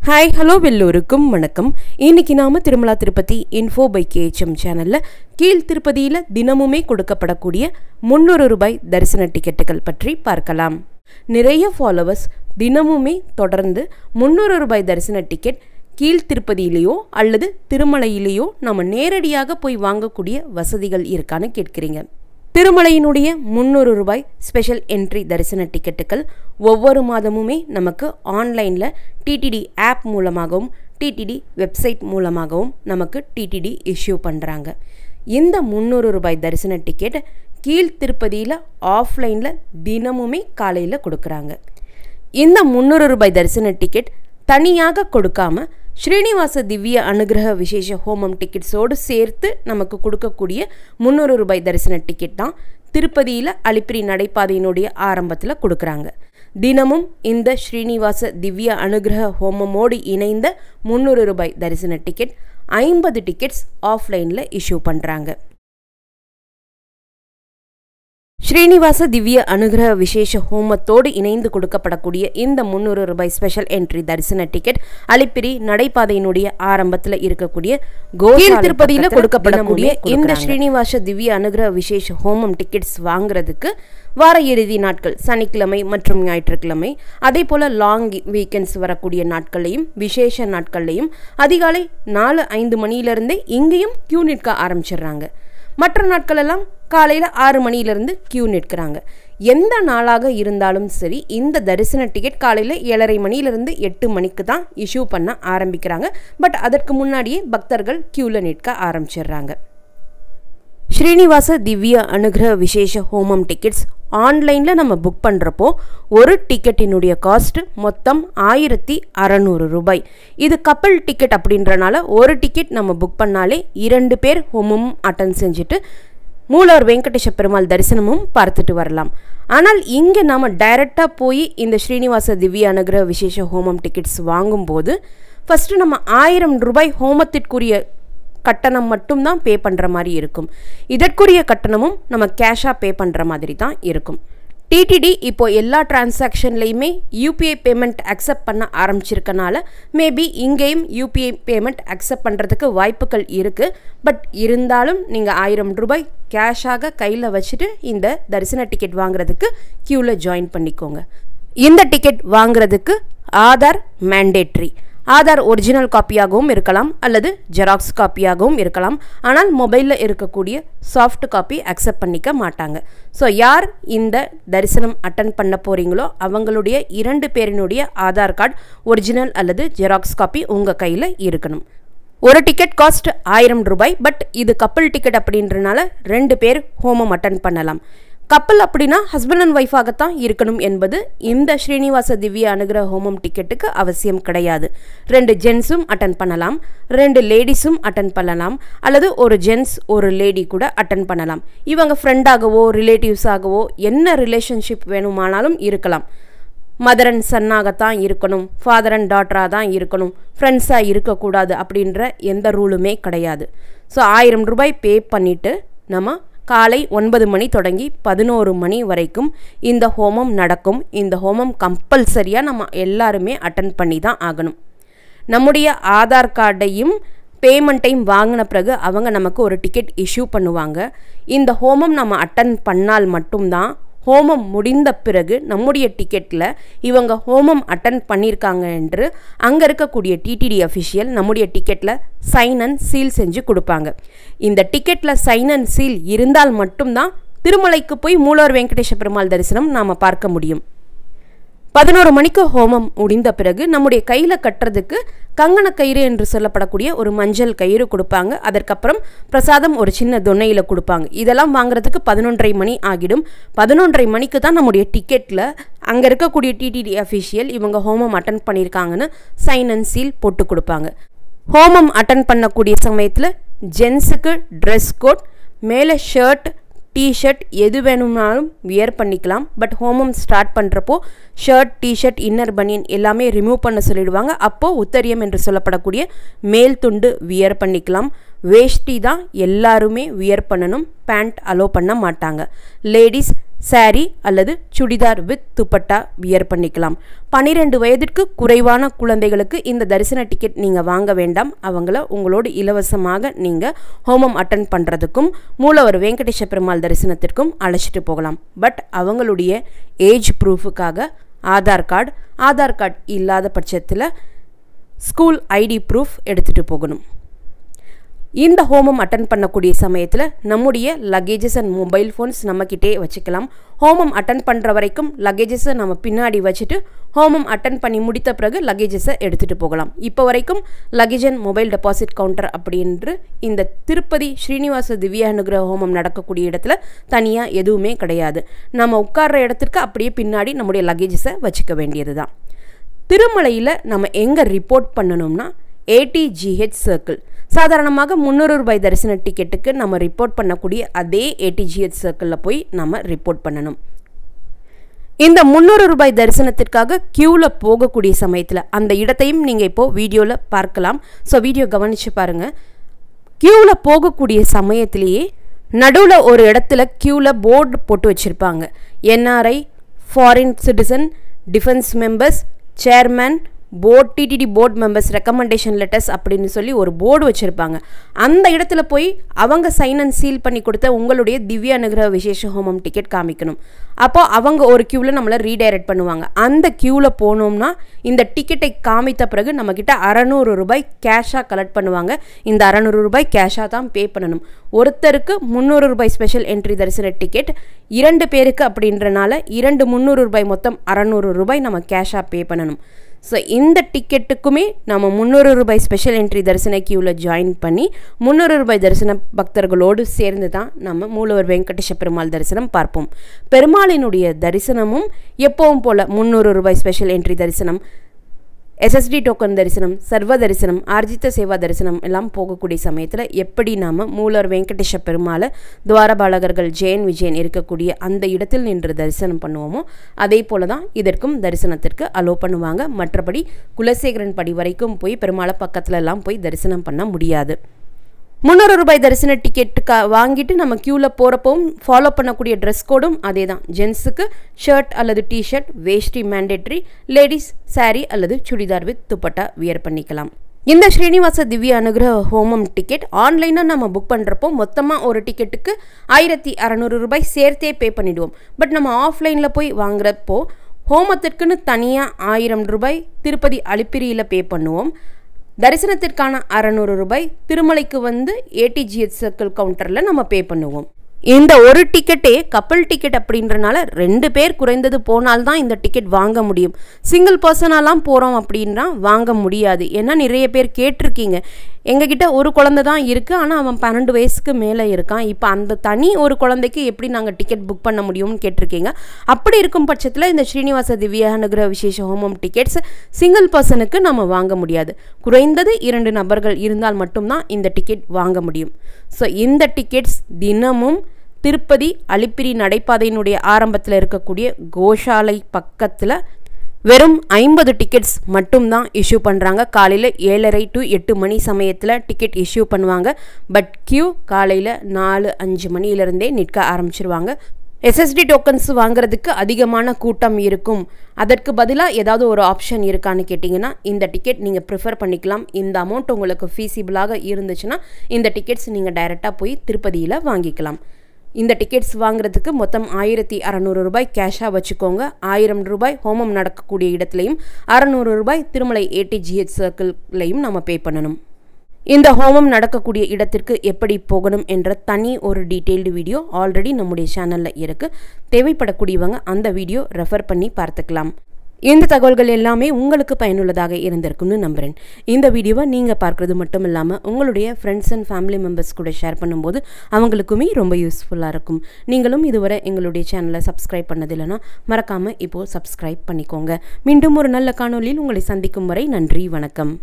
Hi hello வெல்லோருக்கும் வணக்கம். இன்னைக்கு நாம Tirumala Tirupati info by KHM சேனல்ல கீழ் திருப்பதியில் தினமுமே கொடுக்கப்படக்கூடிய 300 ரூபாய் தரிசன டிக்கெட்டுகள் பற்றி பார்க்கலாம். நிறைய ஃபாலோவர்ஸ் தினமுமே தொடர்ந்து 300 ரூபாய் தரிசன டிக்கெட் கீழ் திருப்பதியிலேயோ அல்லது திருமலையிலேயோ நம்ம நேரடியாக போய் வாங்கக்கூடிய வசதிகள் இருக்கான்னு கேட்குறீங்க. திருமலையினுடைய 300 ரூபாய் ஸ்பெஷல் என்ட்ரி தரிசன டிக்கெட்டுகள் ஒவ்வொரு மாதமுமே நமக்கு ஆன்லைனில் டிடிடி ஆப் மூலமாகவும் டிடிடி வெப்சைட் மூலமாகவும் நமக்கு டிடிடி இஷ்யூ பண்ணுறாங்க. இந்த 300 ரூபாய் தரிசன டிக்கெட் கீழ் திருப்பதியில் ஆஃப்லைனில் தினமுமே காலையில் கொடுக்குறாங்க. இந்த 300 ரூபாய் தரிசன டிக்கெட் தனியாக கொடுக்காம ஸ்ரீனிவாச திவ்ய அனுகிரக விசேஷ ஹோமம் டிக்கெட்ஸோடு சேர்த்து நமக்கு கொடுக்கக்கூடிய 300 ரூபாய் தரிசன டிக்கெட் தான் திருப்பதியில் அலிப்பிரி நடைபாதையினுடைய ஆரம்பத்தில் கொடுக்குறாங்க. தினமும் இந்த ஸ்ரீனிவாச திவ்ய அனுகிரக ஹோமமோடு இணைந்த 300 ரூபாய் தரிசன டிக்கெட் 50 டிக்கெட்ஸ் ஆஃப்லைனில் இஷ்யூ பண்ணுறாங்க. ஸ்ரீனிவாச திவ்ய அனுகிரக விசேஷ ஹோமத்தோடு இணைந்து கொடுக்கப்படக்கூடிய இந்த 300 ரூபாய் ஸ்பெஷல் என்ட்ரி தரிசன டிக்கெட் அலிப்பிரி நடைபாதையினுடைய ஆரம்பத்தில் இருக்கக்கூடிய கீழ் திருப்பதியில் கொடுக்கப்படக்கூடிய இந்த ஸ்ரீனிவாச திவ்ய அனுகிரக விசேஷ ஹோமம் டிக்கெட்ஸ் வாங்குறதுக்கு வார இறுதி நாட்கள் சனிக்கிழமை மற்றும் ஞாயிற்றுக்கிழமை, அதே போல் லாங் வீக்கெண்ட்ஸ் வரக்கூடிய நாட்கள்லையும் விசேஷ நாட்கள்லையும் அதிகாலை 4-5 மணியிலிருந்தே இங்கேயும் கியூ நிற்க ஆரம்பிச்சிடுறாங்க. மற்ற நாட்களெல்லாம் காலையில் 6 மணியிலிருந்து கியூ நிற்கிறாங்க. எந்த நாளாக இருந்தாலும் சரி இந்த தரிசன டிக்கெட் காலையில் 7:30 மணியிலிருந்து 8 மணிக்கு தான் இஷ்யூ பண்ண ஆரம்பிக்கிறாங்க. பட் அதற்கு முன்னாடியே பக்தர்கள் கியூவில் நிற்க ஆரம்பிச்சிடுறாங்க. ஸ்ரீனிவாச திவ்ய அனுகிரக விசேஷ ஹோமம் டிக்கெட்ஸ் ஆன்லைனில் நம்ம புக் பண்ணுறப்போ ஒரு டிக்கெட்டினுடைய காஸ்ட் மொத்தம் 1600 ரூபாய். இது கப்பல் டிக்கெட் அப்படின்றனால ஒரு டிக்கெட் நம்ம புக் பண்ணாலே 2 பேர் ஹோமமும் அட்டன் செஞ்சுட்டு மூலவர் வெங்கடேஷ பெருமாள் தரிசனமும் பார்த்துட்டு வரலாம். ஆனால் இங்கே நாம் டைரெக்டாக போய் இந்த ஸ்ரீனிவாச திவ்ய அனுகிரக விசேஷ ஹோமம் டிக்கெட்ஸ் வாங்கும்போது ஃபஸ்ட்டு நம்ம 1000 ரூபாய் ஹோமத்திற்குரிய கட்டணம் மட்டும்தான் பே பண்ணுற மாதிரி இருக்கும். இதற்குரிய கட்டணமும் நம்ம கேஷாக பே பண்ணுற மாதிரி தான் இருக்கும். டிடிடி இப்போ எல்லா டிரான்சாக்ஷன்லையுமே யூபிஐ பேமெண்ட் அக்செப்ட் பண்ண ஆரம்பிச்சிருக்கனால மேபி இங்கேயும் யூபிஐ பேமெண்ட் அக்செப்ட் பண்ணுறதுக்கு வாய்ப்புகள் இருக்குது. பட் இருந்தாலும் நீங்கள் 1000 ரூபாய் கேஷாக கையில் வச்சுட்டு இந்த தரிசன டிக்கெட் வாங்குறதுக்கு க்யூவில் ஜாயின் பண்ணிக்கோங்க. இந்த டிக்கெட் வாங்குறதுக்கு ஆதார் மேண்டேட்ரி. ஆதார் ஒரிஜினல் காப்பியாகவும் இருக்கலாம் அல்லது ஜெராக்ஸ் காப்பியாகவும் இருக்கலாம். ஆனால் மொபைலில் இருக்கக்கூடிய சாஃப்ட் காப்பி அக்செப்ட் பண்ணிக்க மாட்டாங்க. ஸோ யார் இந்த தரிசனம் அட்டன் பண்ண போகிறீங்களோ அவங்களுடைய 2 பேரினுடைய ஆதார் கார்டு ஒரிஜினல் அல்லது ஜெராக்ஸ் காப்பி உங்கள் கையில் இருக்கணும். ஒரு டிக்கெட் காஸ்ட் 1000 ரூபாய். பட் இது கப்பல் டிக்கெட் அப்படின்றனால 2 பேர் ஹோமம் அட்டன் பண்ணலாம். கப்பல் அப்படின்னா ஹஸ்பண்ட் அண்ட் ஒய்ஃபாகத்தான் இருக்கணும் என்பது இந்த ஸ்ரீனிவாச திவ்ய அனுகிரக ஹோமம் டிக்கெட்டுக்கு அவசியம் கிடையாது. 2 ஜென்ஸும் அட்டன் பண்ணலாம், 2 லேடிஸும் அட்டன் பண்ணலாம், அல்லது ஒரு ஜென்ஸ் ஒரு லேடி கூட அட்டன் பண்ணலாம். இவங்க ஃப்ரெண்டாகவோ ரிலேட்டிவ்ஸாகவோ என்ன ரிலேஷன்ஷிப் வேணுமானாலும் இருக்கலாம். மதர் அண்ட் சன்னாகத்தான் இருக்கணும், ஃபாதர் அண்ட் டாட்டராக தான் இருக்கணும், ஃப்ரெண்ட்ஸாக இருக்கக்கூடாது அப்படின்ற எந்த ரூலுமே கிடையாது. ஸோ 1000 ரூபாய் பே பண்ணிவிட்டு நம்ம காலை 9 மணி தொடங்கி 11 மணி வரைக்கும் இந்த ஹோமம் நடக்கும். இந்த ஹோமம் கம்பல்சரியாக நம்ம எல்லாருமே அட்டன் பண்ணி தான் ஆகணும். நம்முடைய ஆதார் கார்டையும் பேமெண்ட்டையும் வாங்கின பிறகு அவங்க நமக்கு ஒரு டிக்கெட் இஷ்யூ பண்ணுவாங்க. இந்த ஹோமம் நம்ம அட்டன் பண்ணால் மட்டும்தான் ஹோமம் முடிந்த பிறகு நம்முடைய டிக்கெட்டில் இவங்க ஹோமம் அட்டன் பண்ணியிருக்காங்க என்று அங்கே இருக்கக்கூடிய டிடிடி அஃபிஷியல் நம்முடைய டிக்கெட்டில் சைன் அண்ட் சீல் செஞ்சு கொடுப்பாங்க. இந்த டிக்கெட்டில் சைன் அண்ட் சீல் இருந்தால் மட்டும்தான் திருமலைக்கு போய் மூலவர் வெங்கடேஷ பெருமாள் தரிசனம் நாம் பார்க்க முடியும். 11 மணிக்கு ஹோமம் முடிந்த பிறகு நம்முடைய கையில் கட்டுறதுக்கு கங்கண கயிறு என்று சொல்லப்படக்கூடிய ஒரு மஞ்சள் கயிறு கொடுப்பாங்க. அதற்கப்புறம் பிரசாதம் ஒரு சின்ன தொன்னையில் கொடுப்பாங்க. இதெல்லாம் வாங்குறதுக்கு 11:30 மணி ஆகிடும். 11:30 மணிக்கு தான் நம்முடைய டிக்கெட்டில் அங்கே இருக்கக்கூடிய டிடிடி அஃபிஷியல் இவங்க ஹோமம் அட்டன் பண்ணியிருக்காங்கன்னு சைன் அண்ட் சீல் போட்டு கொடுப்பாங்க. ஹோமம் அட்டன் பண்ணக்கூடிய சமயத்தில் ஜென்ஸுக்கு ட்ரெஸ் கோட், மேலே ஷர்ட் டிஷர்ட் எது வேணும்னாலும் வியர் பண்ணிக்கலாம். பட் ஹோமம் ஸ்டார்ட் பண்ணுறப்போ ஷர்ட் டிஷர்ட் இன்னர் பனியன் எல்லாமே ரிமூவ் பண்ண சொல்லிடுவாங்க. அப்போது உத்தரியம் என்று சொல்லப்படக்கூடிய மேல் துண்டு வியர் பண்ணிக்கலாம். வேஷ்டி தான் எல்லாருமே வியர் பண்ணணும், பேண்ட் அலோ பண்ண மாட்டாங்க. லேடிஸ் சாரி அல்லது சுடிதார் வித் துப்பட்டா வியர் பண்ணிக்கலாம். 12 வயதிற்கு குறைவான குழந்தைகளுக்கு இந்த தரிசன டிக்கெட் நீங்கள் வாங்க வேண்டாம். அவங்கள உங்களோடு இலவசமாக நீங்கள் ஹோமம் அட்டன் பண்ணுறதுக்கும் மூலவர் வெங்கடேஷ பெருமாள் தரிசனத்திற்கும் அழைச்சிட்டு போகலாம். பட் அவங்களுடைய ஏஜ் ப்ரூஃபுக்காக ஆதார் கார்டு இல்லாத பட்சத்தில் ஸ்கூல் ஐடி ப்ரூஃப் எடுத்துகிட்டு போகணும். இந்த ஹோமம் அட்டன் பண்ணக்கூடிய சமயத்தில் நம்முடைய லக்கேஜஸ் அண்ட் மொபைல் ஃபோன்ஸ் நம்மக்கிட்டே வச்சுக்கலாம். ஹோமம் அட்டன் பண்ணுற வரைக்கும் லக்கேஜஸை நம்ம பின்னாடி வச்சுட்டு ஹோமம் அட்டன் பண்ணி முடித்த பிறகு லக்கேஜஸை எடுத்துகிட்டு போகலாம். இப்போ வரைக்கும் luggage and mobile deposit counter அப்படின்று இந்த திருப்பதி ஸ்ரீனிவாச திவ்ய அனுகிரக ஹோமம் நடக்கக்கூடிய இடத்துல தனியாக எதுவுமே கிடையாது. நம்ம உட்கார்ற இடத்துக்கு அப்படியே பின்னாடி நம்முடைய லக்கேஜஸை வச்சுக்க வேண்டியது தான். திருமலையில் நம்ம எங்கே ரிப்போர்ட் பண்ணணும்னா ATGH சர்க்கிள். சாதாரணமாக 300 ரூபாய் தரிசன டிக்கெட்டுக்கு நம்ம ரிப்போர்ட் பண்ணக்கூடிய அதே ATGH சர்க்கிளில் போய் நம்ம ரிப்போர்ட் பண்ணணும். இந்த 300 ரூபாய் தரிசனத்திற்காக க்யூவில் போகக்கூடிய சமயத்தில் அந்த இடத்தையும் நீங்கள் இப்போது வீடியோவில் பார்க்கலாம். ஸோ வீடியோ கவனித்து பாருங்கள். க்யூவில் போகக்கூடிய சமயத்திலேயே நடுவில் ஒரு இடத்துல க்யூவில் போர்டு போட்டு வச்சுருப்பாங்க. NRI, foreign citizen, defence members, chairman, board, TTD board members recommendation letters அப்படின்னு சொல்லி ஒரு போர்டு வச்சுருப்பாங்க. அந்த இடத்துல போய் அவங்க சைன் அண்ட் சீல் பண்ணி கொடுத்த உங்களுடைய திவ்ய அனுகிரக விசேஷ ஹோமம் டிக்கெட் காமிக்கணும். அப்போது அவங்க ஒரு க்யூவில் நம்மளை ரீடைரக்ட் பண்ணுவாங்க. அந்த க்யூவில் போனோம்னா இந்த டிக்கெட்டை காமித்த பிறகு நம்மக்கிட்ட 600 ரூபாய் கேஷாக கலெக்ட் பண்ணுவாங்க. இந்த 600 ரூபாய் கேஷாக தான் பே பண்ணணும். ஒருத்தருக்கு 300 ரூபாய் ஸ்பெஷல் என்ட்ரி தரிசன டிக்கெட், 2 பேருக்கு அப்படின்றனால 300 ரூபாய், மொத்தம் 600 ரூபாய் நம்ம கேஷாக பே பண்ணணும். ஸோ இந்த டிக்கெட்டுக்குமே நம்ம 300 ரூபாய் ஸ்பெஷல் என்ட்ரி தரிசன கியூவில் ஜாயின் பண்ணி 300 ரூபாய் தரிசன பக்தர்களோடு சேர்ந்து தான் நம்ம மூலவர் வெங்கடேஷ பெருமாள் தரிசனம் பார்ப்போம். பெருமாளினுடைய தரிசனமும் எப்பவும் போல் 300 ரூபாய் ஸ்பெஷல் என்ட்ரி தரிசனம், SSD டோக்கன் தரிசனம், சர்வ தரிசனம், ஆர்ஜித சேவா தரிசனம் எல்லாம் போகக்கூடிய சமயத்தில் எப்படி நாம் மூலவர் வெங்கடேஷ பெருமாளை துவாரபாலகர்கள் ஜெயன் விஜயன் இருக்கக்கூடிய அந்த இடத்தில் நின்று தரிசனம் பண்ணுவோமோ அதே போல தான் இதற்கும் தரிசனத்திற்கு அலோ பண்ணுவாங்க. மற்றபடி குலசேகரன் படி வரைக்கும் போய் பெருமாளை பக்கத்துல எல்லாம் போய் தரிசனம் பண்ண முடியாது. 300 ரூபாய் தரிசன டிக்கெட்டுக்கு வாங்கிட்டு நம்ம க்யூவில் போகிறப்பவும் ஃபாலோ பண்ணக்கூடிய ட்ரெஸ் கோடும் அதே தான். ஜென்ஸுக்கு ஷர்ட் அல்லது டிஷர்ட், வேஷ்டி மேண்டேட்ரி, லேடிஸ் சாரி அல்லது சுடிதார் வித் துப்பட்டா வியர் பண்ணிக்கலாம். இந்த ஸ்ரீனிவாச திவ்ய அனுகிரக ஹோமம் டிக்கெட் ஆன்லைனாக நம்ம புக் பண்ணுறப்போ மொத்தமாக ஒரு டிக்கெட்டுக்கு 1600 ரூபாய் சேர்த்தே பே பண்ணிவிடுவோம். பட் நம்ம ஆஃப்லைனில் போய் வாங்குறப்போ ஹோமத்திற்குன்னு தனியாக 1000 ரூபாய் திருப்பதி அலிப்பிரியில் பே பண்ணுவோம். தரிசனத்திற்கான 600 ரூபாய் திருமலைக்கு வந்து ATGH சர்க்கிள் கவுண்டரில் நம்ம பே பண்ணுவோம். இந்த ஒரு டிக்கெட்டே கப்பல் டிக்கெட் அப்படின்றனால 2 பேர் குறைந்தது போனால்தான் இந்த டிக்கெட் வாங்க முடியும். சிங்கிள் பர்சனாலாம் போகிறோம் அப்படின்னா வாங்க முடியாது. ஏன்னா நிறைய பேர் கேட்டிருக்கீங்க, எங்ககிட்ட ஒரு குழந்தை தான் இருக்குது, ஆனால் அவன் 12 வயசுக்கு மேலே இருக்கான், இப்போ அந்த தனி ஒரு குழந்தைக்கு எப்படி நாங்கள் டிக்கெட் புக் பண்ண முடியும்னு கேட்டிருக்கீங்க. அப்படி இருக்கும் பட்சத்தில் இந்த ஸ்ரீனிவாச திவ்ய அனுகிரக விசேஷ ஹோமம் டிக்கெட்ஸ் சிங்கிள் பர்சனுக்கு நம்ம வாங்க முடியாது. குறைந்தது 2 நபர்கள் இருந்தால் மட்டும்தான் இந்த டிக்கெட் வாங்க முடியும். ஸோ இந்த டிக்கெட்ஸ் தினமும் திருப்பதி அலிப்பிரி நடைபாதையினுடைய ஆரம்பத்தில் இருக்கக்கூடிய கோஷாலை பக்கத்தில் வெறும் 50 டிக்கெட்ஸ் மட்டும்தான் இஷ்யூ பண்ணுறாங்க. காலையில் 7:30 to 8 மணி சமயத்தில் டிக்கெட் இஷ்யூ பண்ணுவாங்க. பட் கியூ காலையில் 4-5 மணியிலிருந்தே நிற்க ஆரம்பிச்சிருவாங்க. SSD டோக்கன்ஸ் வாங்குறதுக்கு அதிகமான கூட்டம் இருக்கும். அதற்கு பதிலாக ஏதாவது ஒரு ஆப்ஷன் இருக்கான்னு கேட்டிங்கன்னா இந்த டிக்கெட் நீங்கள் ப்ரிஃபர் பண்ணிக்கலாம். இந்த அமௌண்ட் உங்களுக்கு ஃபீஸிபிளாக இருந்துச்சுன்னா இந்த டிக்கெட்ஸ் நீங்கள் டைரெக்டாக போய் திருப்பதியில் வாங்கிக்கலாம். இந்த டிக்கெட்ஸ் வாங்குறதுக்கு மொத்தம் 1600 ரூபாய் கேஷாக வச்சுக்கோங்க. 1000 ரூபாய் ஹோமம் நடக்கக்கூடிய இடத்துலையும் 600 ரூபாய் திருமலை ATGH சர்க்கிள்லையும் நம்ம பே பண்ணணும். இந்த ஹோமம் நடக்கக்கூடிய இடத்திற்கு எப்படி போகணும் என்ற தனி ஒரு டீட்டெயில்டு வீடியோ ஆல்ரெடி நம்முடைய சேனலில் இருக்குது. தேவைப்படக்கூடியவங்க அந்த வீடியோ ரெஃபர் பண்ணி பார்த்துக்கலாம். இந்த தகவல்கள் எல்லாமே உங்களுக்கு பயனுள்ளதாக இருந்திருக்கும்னு நம்புகிறேன். இந்த வீடியோவை நீங்கள் பார்க்குறது மட்டும் இல்லாமல் உங்களுடைய ஃப்ரெண்ட்ஸ் அண்ட் ஃபேமிலி மெம்பர்ஸ் கூட ஷேர் பண்ணும்போது அவங்களுக்குமே ரொம்ப யூஸ்ஃபுல்லாக இருக்கும். நீங்களும் இதுவரை எங்களுடைய சேனலை சப்ஸ்கிரைப் பண்ணதில்லைன்னா மறக்காமல் இப்போது சப்ஸ்கிரைப் பண்ணிக்கோங்க. மீண்டும் ஒரு நல்ல காணொலியில் உங்களை சந்திக்கும் வரை நன்றி, வணக்கம்.